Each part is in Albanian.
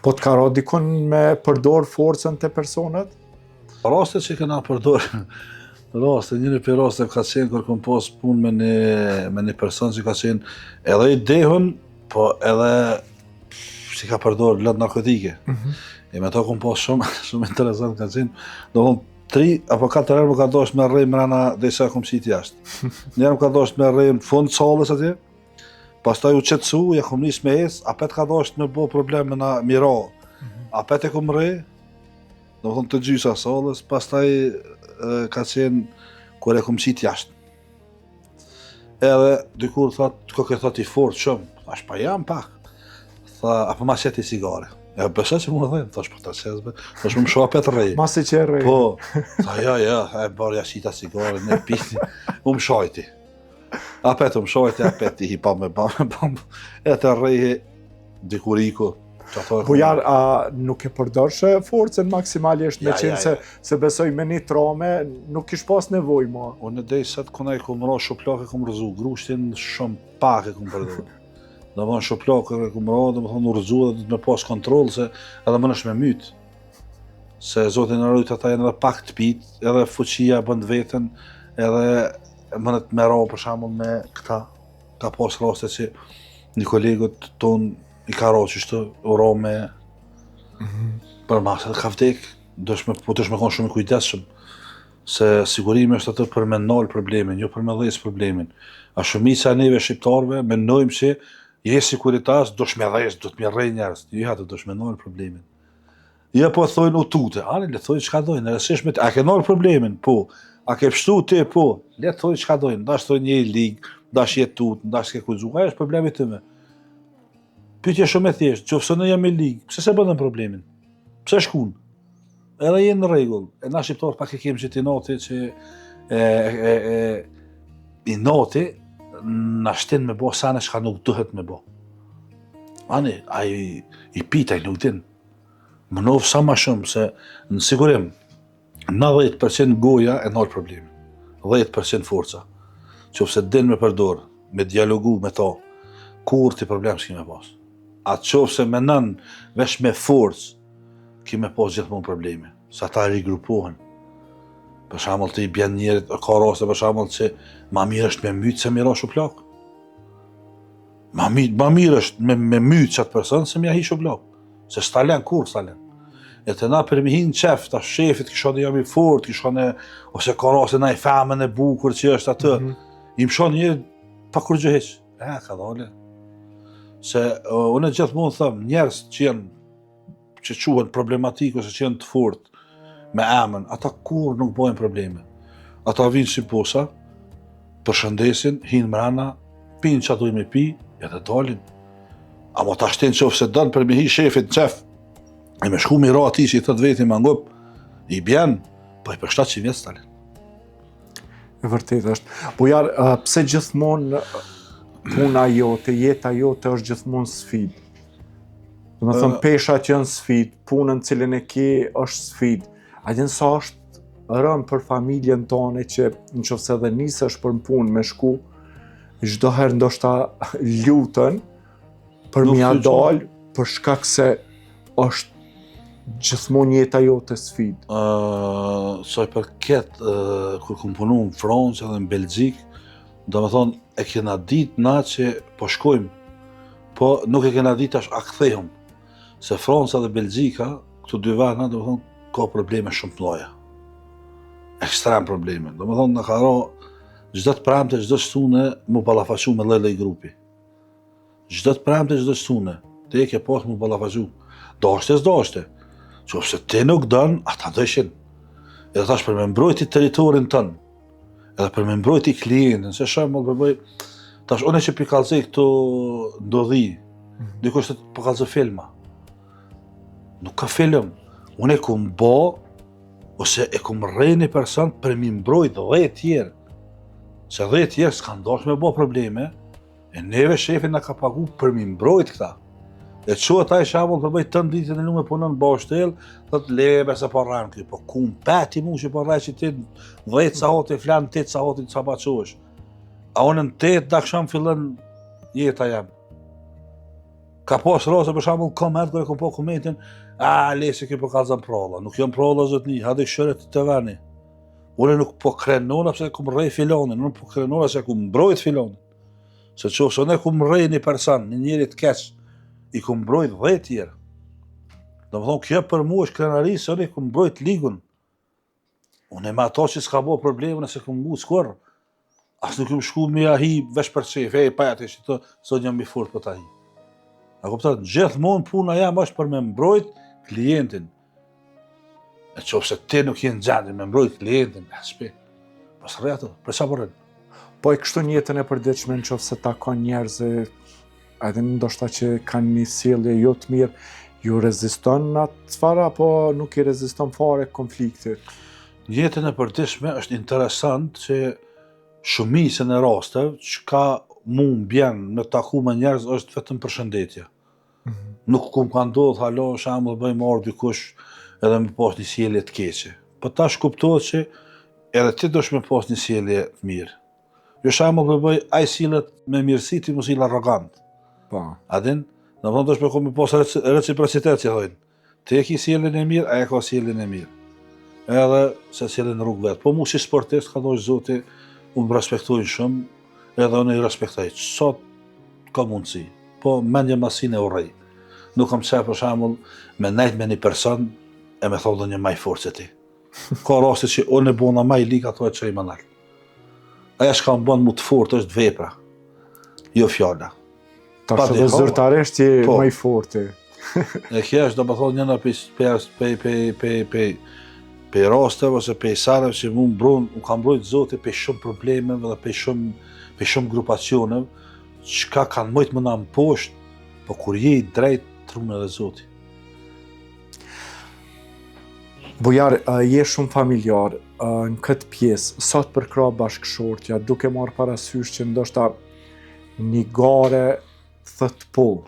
Po të ka ra dikun me përdor forcën të personat? Raste që kena përdor, njëri për raste ka qenë kur kom pas punë me një person që ka qenë edhe i dehun, po edhe si ka përdor lëndë narkotike. E me ta kom pas shumë interesant ka qenë, do thonë 3 apo 4 herë më ka dosh me rrej mrena dhe sa kom qit jashtë. Njerë më ka dosh me rrej në fund sallës atje, pastaj u qetësu, ja kom nis me ecë, apet ka dosh me bo probleme na mira. Apet e kom rrej, do thonë të gjysa sallës, pastaj ka qenë kur e kom qit jashtë. Edhe dikur thot, ke thot i fort shumë, thash pa jam pak. Tha, apo ma qeti cigare. Ja, besoj që mu dhejmë, thash për ta qezbe, thash më shoha pet rrej. Masi që rrej. Po, tha ja, e barja qita cigare, ne piti, më shajti. Apet më shajti, apet i hipa me bam, e të rrej dikuriku. Bujar, a nuk e përdorshe forcën maksimalisht me qenë se besoj me një traume, nuk ish pas nevoj ma? Unë dej se të kuna i kom ra shuplak e kom rëzu, grushtin shumë pak e kom përdor. Do më thonë shuplak e kom ra, do më thonë u rëzu dhe me pas kontrol, se edhe më nësh me myt. Se Zotin në rrujt ata jenë edhe pak të pit, edhe fuqia bënd vetën, edhe mënet me ra për shambull me këta. Ka pas raste që një kolegët tonë i ka ra qështu, u ra me për masë, ka vdek, po të me konë shumë i kujdesshëm, se sigurimi është atë për me nalë problemin, jo për me dhejës problemin. A shumica neve shqiptarve mendojmë që je sikuritas, do shme dhejës, do të me rrej njerës, jo hatë do shme nalë problemin. Ja po thojnë u tute, ale le thojnë qka dojnë, a ke nalë problemin, po, a ke pështu ti, po, le thojnë qka dojnë, ndash thojnë një ligë, ndash jetë tut, ndash ke kudzu, aja është problemi të me. Pyetje shumë e thjeshtë, qofse në jam e ligë, pse se bëndën problemin? Pse shkun? Edhe jenë në regull. E na shqiptarë pak e kemë që ti nati që i nati na shtin me bo sane shka nuk duhet me bo. Ani, a i pita i nuk din. Më novë sa ma shumë se në sigurim 90% goja e nalë problemin. 10% forca. Qofse din me përdor, me dialogu me ta, kur ti problem s'ki me pas. Atë qofse me nën vesh me forcë, ki me pas gjithmonë probleme. Sa ta rigrupohen. Për shembull të i bjen njerit, ka raste për shembull që ma mirë është me mytë se me ra shuplak. Ma mirë është me mytë qatë person se me ja hi shuplak. Se s'talen, kur s'talen. E të na për mi hinë qef, ta shefit kisha në jam i fort, kisha në, ose ka raste na i femën e bukur që është atë, i më shonë njerit pa kur gjë heq. Ka dhale. Se unë gjithmonë thëmë, njerës që quhen problematik ose që janë të fort me emën, ata kur nuk bojnë probleme. Ata vinë si posa, përshëndesin, hinë mrena, pinë që dojnë me pi, e të dalin. Amo ta shtinë qofë se dënë për me hi shefit në qef, e me shku mi ra ati që i thët veti më ngup, i bjenë, po i për 700 vjetë stalin. E vërtet është. Bujar, pse gjithmonë puna jote, jeta jote është gjithmonë sfidë? Do me thëmë, peshat janë sfidë, punën cilën e ke është sfidë. A din sa është rëmë për familjen tone që në qofse dhe nisësh për punë me shku, çdo herë ndoshta lutën për mja dalë, për shkak se është gjithmonë jeta jote sfidë. Sa i përket, kur kom punu në Francë edhe në Belgjik, do me thonë, e kena ditë na që po shkojmë, po nuk e kena ditë a kthehëm. Se Franca dhe Belgjika, këtu dy vena, do me thonë, ka probleme shumë të mëdha. Ekstrem probleme. Do me thonë, në ka ra, çdo të premte, çdo shtune, mu ballafaqu me lloj grupi. Çdo të premte, çdo shtune, te ke pas mu ballafaqu. Dashte. Qofse ti nuk don, ata dëshin. Edhe tash për me mbrojti territorin tënë, edhe për me mbrojti klientin, se shembull përbëj, tash unë që pikallëzoj këto ndodhi, dikush të pikallëzoj filma. Nuk ka film. Unë e kum bo, ose e kum rrej një person për mi mbrojt 10 tjerë. Se 10 tjerë s'kan dash me bo probleme, e neve shefin na ka pagu për mi mbrojt këta. E që ata i shambull përbëj të nditin e lume punën bashtel, thët lebe se parran këj, po kum peti mu që parran që ti 10 sahati flanë, 8 sahati të sabat qosh. A unë në 8 da kësham fillën jeta jam. Ka pas raste për shembull koment kur e kam po komentin, lesi ky po kallzon prolla, nuk jam prolla zotni, hadi shëret të vani. Unë nuk po krenona pse kum rrej filonin, unë po krenona se kum mbrojt filonin. Se qofse unë kum rrej një person, një njeri të keq, i kum mbrojt 10 tjerë. Domethënë kjo për mua është krenari se unë kum mbrojt ligun. Unë me ato që s'ka bo probleme nëse kum ngu skor. As nuk kum shku me ahi vesh për çef, pa atë që të sot jam i fort për ta hi. A kupton? Gjithmonë puna jam është për me mbrojt klientin. E qofse ti nuk je në gjendje me mbrojt klientin, shpe. Pas rre ato, për sa përren. Po e kështu në jetën e përditshme nëse takon njerëz edhe ndoshta që kanë një sjellje jo të mirë, ju reziston atë çfarë apo nuk i reziston fare konfliktit? Jetën e përditshme është interesant që shumicën e rasteve që ka mu mbjen me taku me njerëz është vetëm përshëndetje. Nuk kum ka ndodhur halo shembull bëj marr dikush edhe me pas një sjellje të keqe. Po tash kuptohet që edhe ti dosh me pas një sjellje të mirë. Jo shembull bëj ai sillet me mirësi ti mos i arrogant. Po. A din? Domethënë dosh me pas reciprocitet që thonë. Ti e ke sjelljen e mirë, ai e ka sjelljen e mirë. Edhe se sjellën në rrugë vet. Po mu si sportist ka dosh zoti unë respektoj shumë, edhe unë i respektoj. Sot ka mundësi, po mendje masin e urrej. Nuk kam qef për shembull me nejt me një person e me thonë një maj fort se ti. Ka raste që unë e bona maj lig ato e qëj më nalë. Aja shka më bënë mu të fort është vepra, jo fjalla. Tash edhe zyrtarisht je maj forti. E kjo është do më thonë njëna pe rasteve ose pe sareve që mu kam mbrojt zoti pe shumë problemeve dhe pe shumë grupacioneve çka kanë mojt më na mposhtë, po kur je i drejt trunë edhe zoti. Bujar, je shumë familjar në këtë pjesë, sa të përkra bashkëshortja, duke marrë parasysh që ndoshta një gare thët po,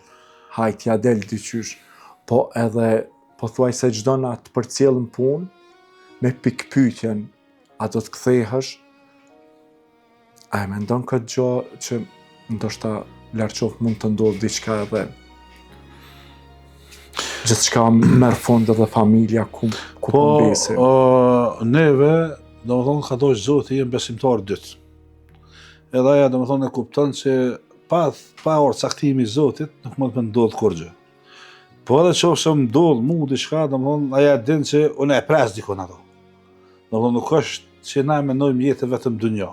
hajtja del dyqysh, po edhe po thuaj se çdo na të përcjellën punë, me pikpyetjen, a do të kthehesh? A e mendon këtë gjë që ndoshta larqof mund të ndodhë diçka edhe gjithçka merr fond edhe familja ku po mbesim? Neve, domethënë ka dosh zoti jem besimtar dytë. Edhe aja domethënë e kupton se pa orë caktimi i Zotit nuk mund të ndodh kurrë. Po edhe qofse më ndodh mu diçka, domethënë aja din që unë e pres dikon ato. Domethënë nuk është që na mendojmë jetën vetëm dunjë.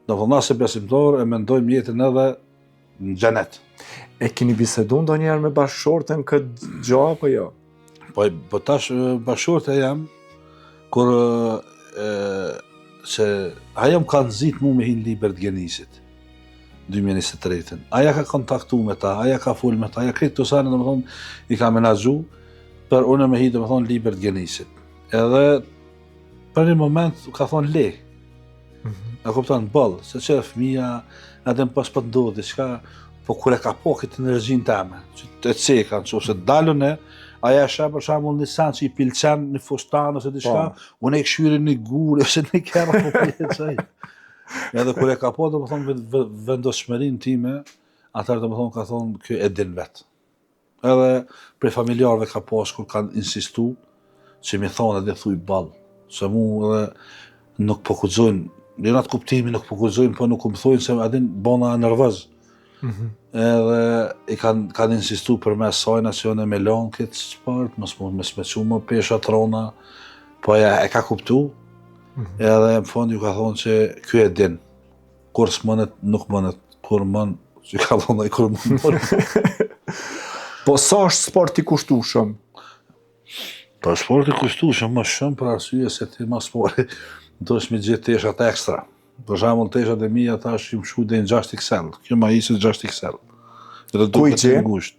Domethënë na se besimtar e mendojmë jetën edhe në xhenet. E keni bisedu ndonjëherë me bashkëshortën këtë gjë apo jo? Po tash bashkëshorta jam kur se ajo më ka nxit mu me hin liber të Gjenisit 2023. Aja ka kontaktu me ta, aja ka fol me ta, aja këtë të sanë domethënë i ka menaxhu për unë me hi domethënë liber të Gjenisit. Edhe për një moment ka thonë le. E kupton boll, se që fëmia atë pas po ndodhi diçka, po kur e ka po këtë energjinë teme, që të cekan, ose dalën e, aja shë për shembull një sen që i pilqen një fustan ose diçka, unë e këshyri një gurë, ose një kërë po përje qaj. Edhe kur e ka po, do më thonë, vendoshmërinë time, atër do më thonë, ka thonë, kjo e din vetë. Edhe prej familjarëve ka pas kur kanë insistu, që mi thonë edhe thuj ballë, se mu edhe nuk po kuxojnë, në atë kuptimi nuk po kuxojnë, po nuk më thojnë se adin bona nervoz. Edhe i kanë insistu për mes sajna që unë e me lanë këtë sport, mos mund me smequ më pesha trona, po ja e ka kuptu, edhe në fond ju ka thonë që kjo e din, kur s'mënet, nuk mënet, kur mën, që ka thonë e kur mën. Po sa është sport i kushtueshëm? Po sport i kushtueshëm më shumë për arsye se ti ma sporti do është me gjithë teshat ekstra. Për shembull teshat e mia tash i mshu deri në 6XL. Kjo ma ishte 6XL. Edhe Ku i duket të ngushtë.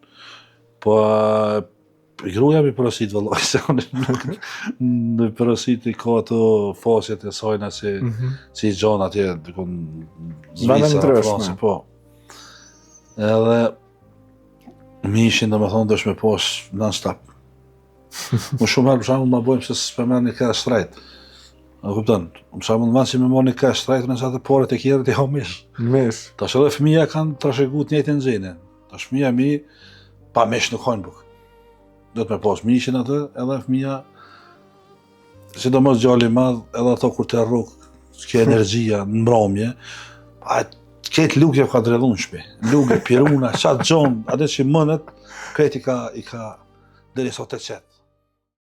Po gruaja mi porosit vëllai se unë në porosit i ka ato fasjet e sajna si i gjon atje dikon Zvicra, Francë, po. Edhe mishin domethënë dosh me pas non-stop. Më shumë herë për shembull ma bojmë se s'përmend një kërë shtrejt. A kupton? Për shembull më si më marr një kërë shtrejt nëse atë porët e kjerët i ha mish. Mish. Tash edhe fëmija kanë trashëguar të njëjtën gjendje. Tash fëmija mi Pa mesh nuk hajnë buk. Do të me pas mishin atë, edhe fëmija, sidomos gjalli i madh, edhe ato kur të rrugë, s'ke energjia në mbrëmje, ketë lukje ka dredhun shpi. Lukje, piruna, qatë gjonë, atë që mënët, krejt i ka deri sot të qetë.